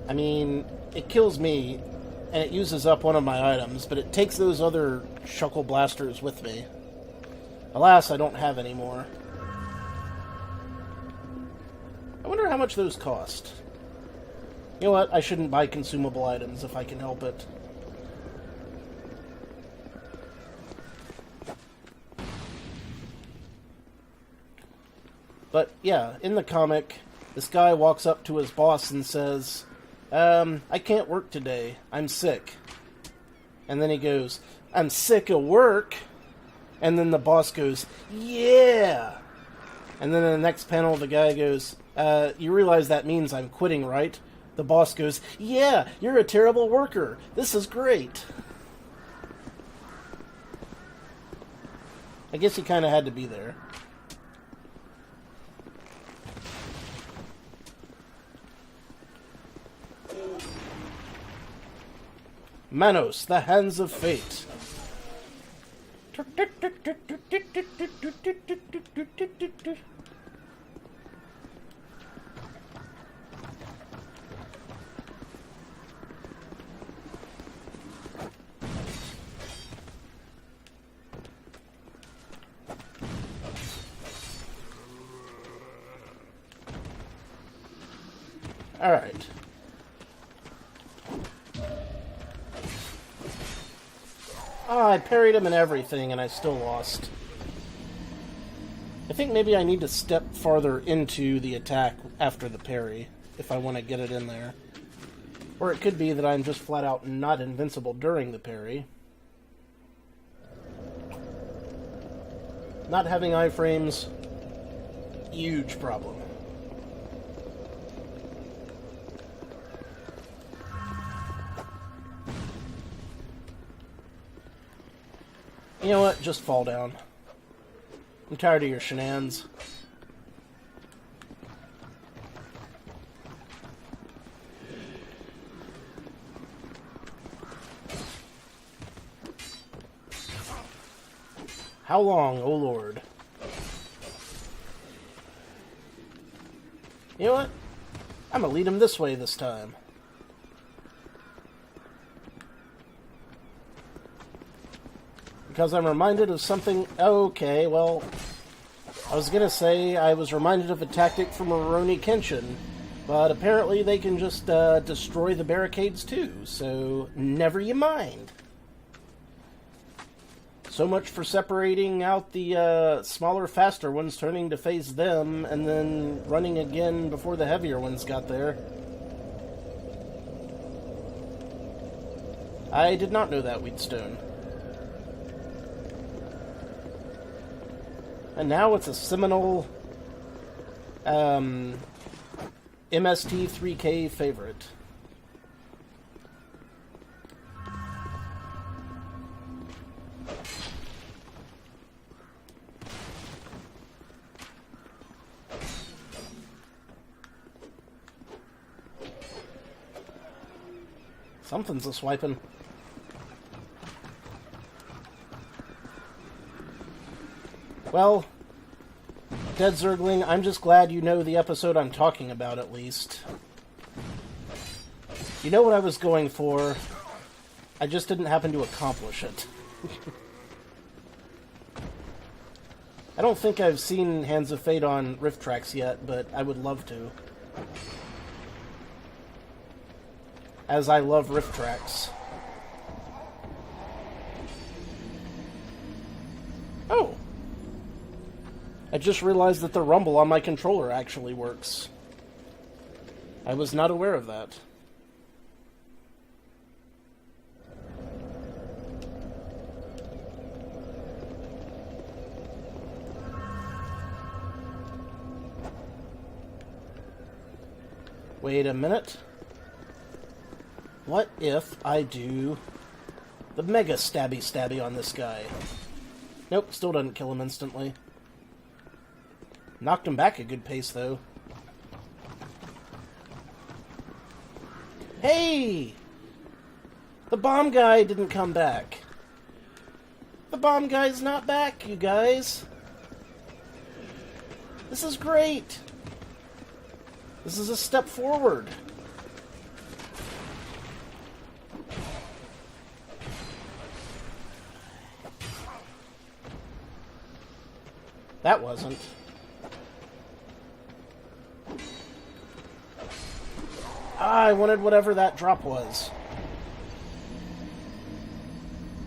I mean, it kills me, and it uses up one of my items, but it takes those other Shuckle Blasters with me. Alas, I don't have any more. I wonder how much those cost. You know what, I shouldn't buy consumable items if I can help it. But, yeah, in the comic, this guy walks up to his boss and says, I can't work today. I'm sick. And then he goes, I'm sick of work. And then the boss goes, yeah. And then in the next panel, the guy goes, you realize that means I'm quitting, right? The boss goes, yeah, you're a terrible worker. This is great. I guess he kind of had to be there. Manos, the Hands of Fate. Alright. Oh, I parried him and everything, and I still lost. I think maybe I need to step farther into the attack after the parry, if I want to get it in there. Or it could be that I'm just flat out not invincible during the parry. Not having iframes, huge problem. You know what? Just fall down. I'm tired of your shenanigans. How long, oh Lord? You know what? I'm gonna lead him this way this time. Because I'm reminded of something... Okay, well... I was gonna say I was reminded of a tactic from Rurouni Kenshin, but apparently they can just destroy the barricades too, so never you mind. So much for separating out the smaller, faster ones, turning to face them, and then running again before the heavier ones got there. I did not know that, Wheatstone. And now it's a seminal MST3K favorite. Something's a swiping. Well, Dead Zergling, I'm just glad you know the episode I'm talking about, at least. You know what I was going for. I just didn't happen to accomplish it. I don't think I've seen Hands of Fate on Rift Tracks yet, but I would love to. As I love Rift Tracks. Oh! I just realized that the rumble on my controller actually works. I was not aware of that. Wait a minute. What if I do the mega stabby on this guy? Nope, still doesn't kill him instantly. Knocked him back a good pace, though. Hey! The bomb guy didn't come back. The bomb guy's not back, you guys. This is great. This is a step forward. That wasn't. I wanted whatever that drop was.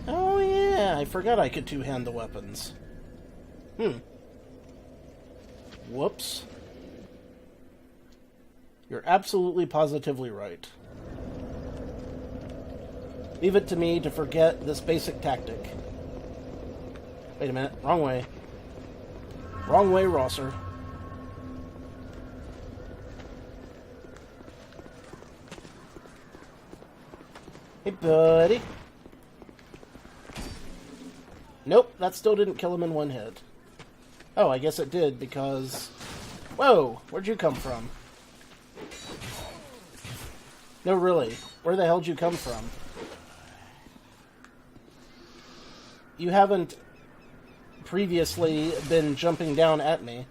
Oh yeah, I forgot I could two-hand the weapons. Whoops. You're absolutely positively right. Leave it to me to forget this basic tactic. Wait a minute, wrong way. Wrong way, Rosser. Hey, buddy. Nope, that still didn't kill him in one hit. Oh, I guess it did, because... Whoa! Where'd you come from? No, really. Where the hell'd you come from? You haven't previously been jumping down at me.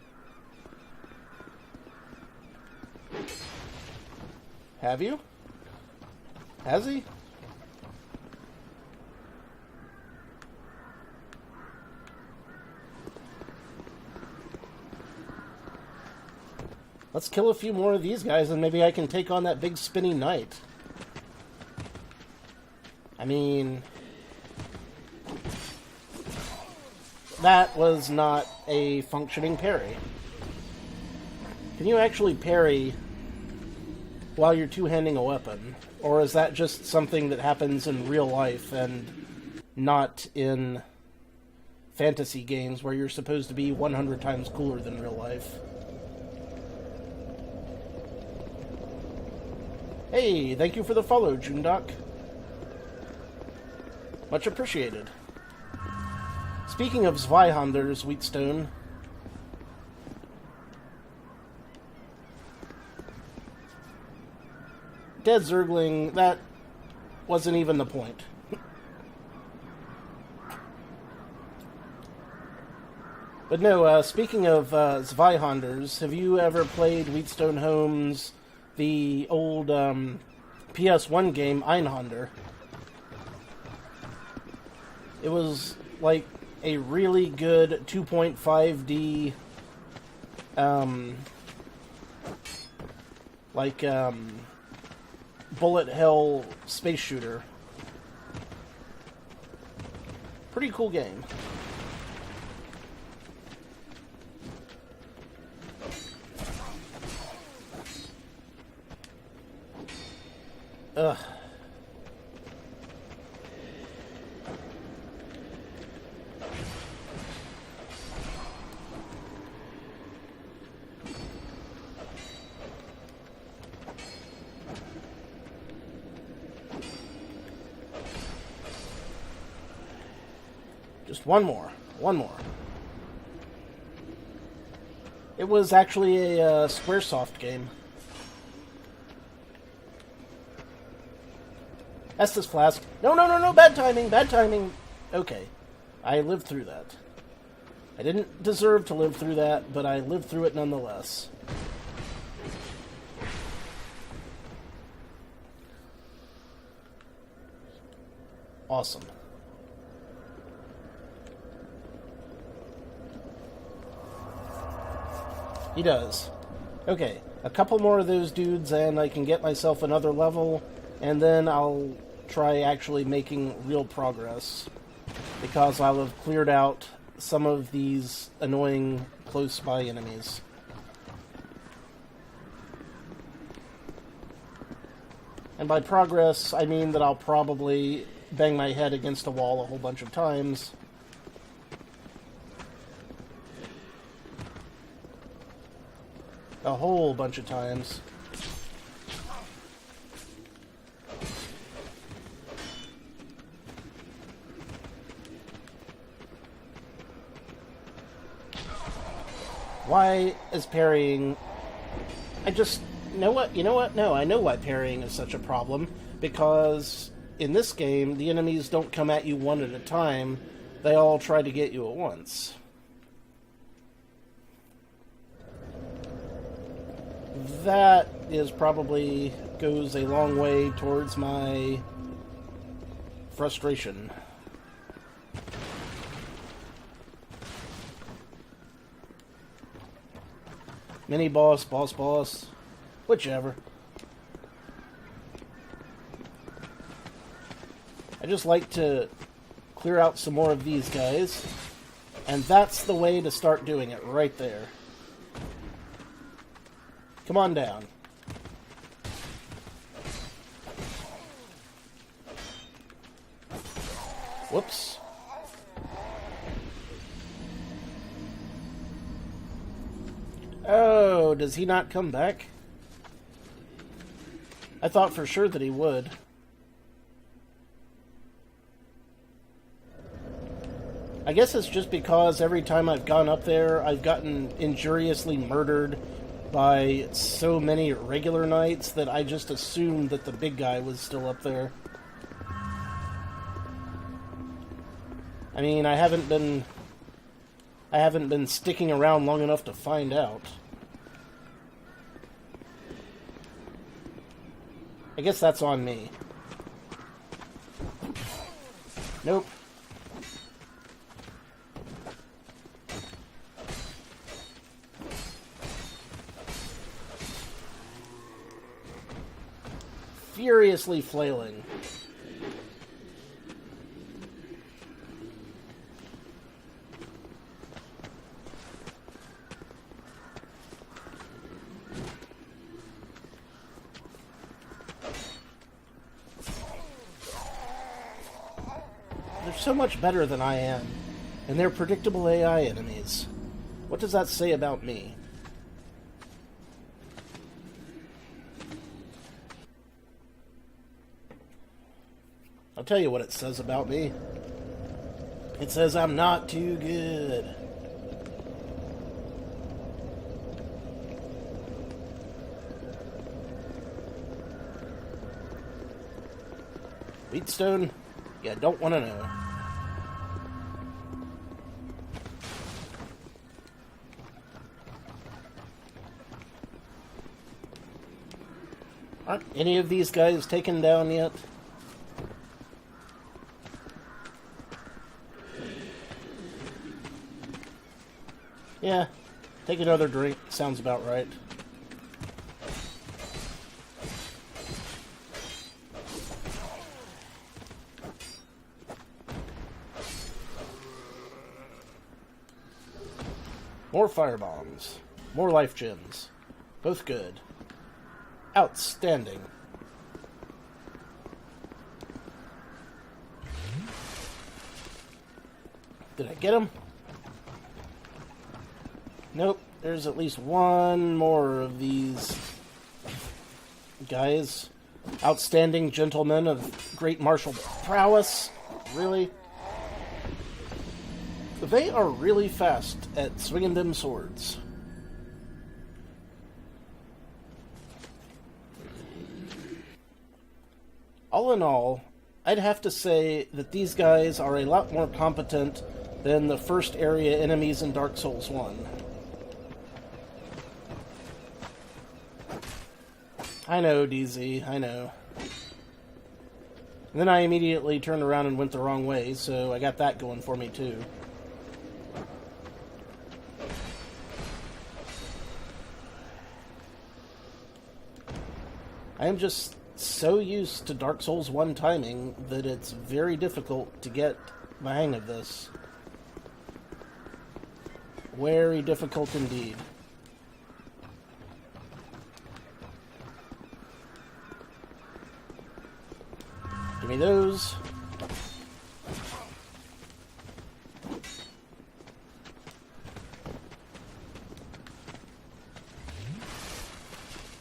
Have you? Has he? Let's kill a few more of these guys and maybe I can take on that big spinny knight. I mean, that was not a functioning parry. Can you actually parry while you're two-handing a weapon? Or is that just something that happens in real life and not in fantasy games where you're supposed to be 100 times cooler than real life? Hey, thank you for the follow, Jundock. Much appreciated. Speaking of Zweihanders, Wheatstone. Dead Zergling, that wasn't even the point. But no, speaking of Zweihanders, have you ever played Wheatstone Homes, the old PS1 game, Einhander? It was like a really good 2.5D, bullet hell space shooter. Pretty cool game. Ugh. Just one more. One more. It was actually a Squaresoft game. Estus Flask. No, bad timing, bad timing. Okay. I lived through that. I didn't deserve to live through that, but I lived through it nonetheless. Awesome. He does. Okay, a couple more of those dudes and I can get myself another level, and then I'll try actually making real progress, because I'll have cleared out some of these annoying close-by enemies. And by progress, I mean that I'll probably bang my head against a wall a whole bunch of times. A whole bunch of times. Why is parrying... You know what? No, I know why parrying is such a problem. Because in this game, the enemies don't come at you one at a time. They all try to get you at once. That is probably goes a long way towards my frustration. Mini boss, boss, whichever. I just like to clear out some more of these guys, and that's the way to start doing it, right there. Come on down. Whoops. Oh, does he not come back? I thought for sure that he would. I guess it's just because every time I've gone up there, I've gotten injuriously murdered by so many regular knights that I just assumed that the big guy was still up there. I mean, I haven't been I haven't been sticking around long enough to find out. I guess that's on me. Nope. Furiously flailing. They're so much better than I am, and they're predictable AI enemies. What does that say about me? I'll tell you what it says about me. It says I'm not too good. Wheatstone? Yeah, don't want to know. Aren't any of these guys taken down yet? Yeah, take another drink. Sounds about right. More firebombs. More life gems. Both good. Outstanding. Did I get him? Nope. There's at least one more of these guys. Outstanding gentlemen of great martial prowess. Really? They are really fast at swinging them swords. All in all, I'd have to say that these guys are a lot more competent than the first area enemies in Dark Souls 1. I know, DZ, I know. And then I immediately turned around and went the wrong way, so I got that going for me too. I am just so used to Dark Souls 1 timing that it's very difficult to get the hang of this. Very difficult indeed. Give me those.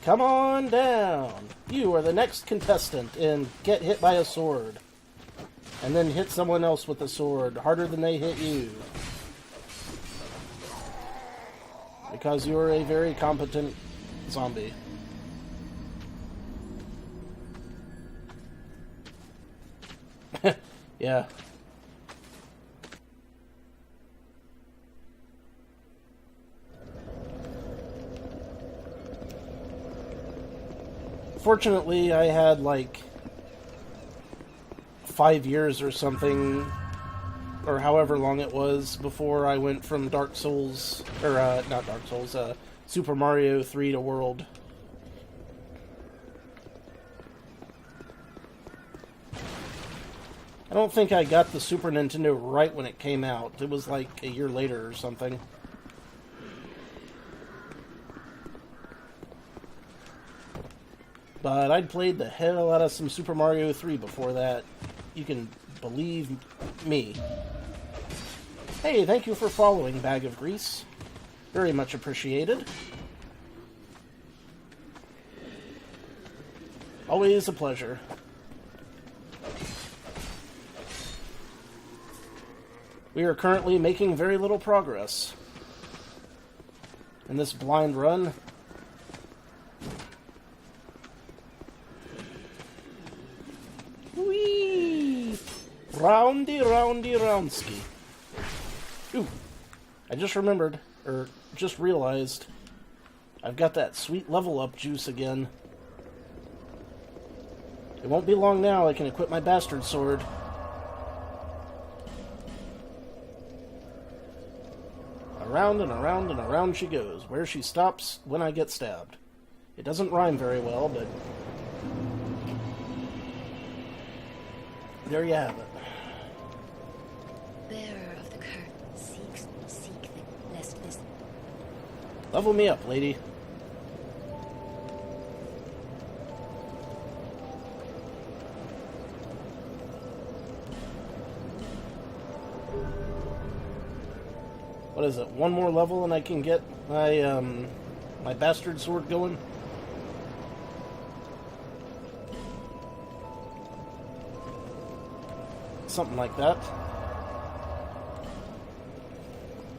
Come on down. You are the next contestant in Get Hit by a Sword. And then hit someone else with a sword harder than they hit you. Because you're a very competent zombie. Yeah. Fortunately, I had like 5 years or something, or however long it was, before I went from Dark Souls, or not Dark Souls, Super Mario 3 to World. I don't think I got the Super Nintendo right when it came out. It was like a year later or something. But I'd played the hell out of some Super Mario 3 before that. You can believe me. Hey, thank you for following, Bag of Grease. Very much appreciated. Always a pleasure. We are currently making very little progress in this blind run. Whee! Roundy, roundy, roundski. Ooh. I just remembered, or just realized, I've got that sweet level up juice again. It won't be long now, I can equip my bastard sword. Around and around and around she goes, where she stops when I get stabbed. It doesn't rhyme very well, but there you have it. Bearer of the curtain, seek the lest this. Level me up, lady. What is it? One more level and I can get my my bastard sword going? Something like that.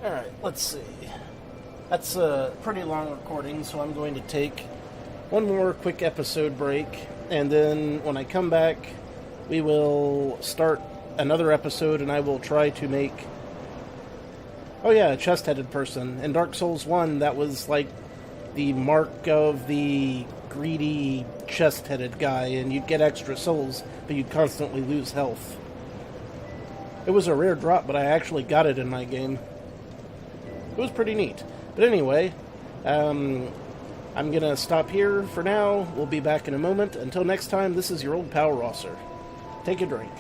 Alright, let's see. That's a pretty long recording, so I'm going to take one more quick episode break, and then when I come back, we will start another episode, and I will try to make... Oh yeah, a chest-headed person. In Dark Souls 1, that was like the mark of the greedy chest-headed guy, and you'd get extra souls, but you'd constantly lose health. It was a rare drop, but I actually got it in my game. It was pretty neat. But anyway, I'm gonna stop here for now. We'll be back in a moment. Until next time, this is your old pal Rosser. Take a drink.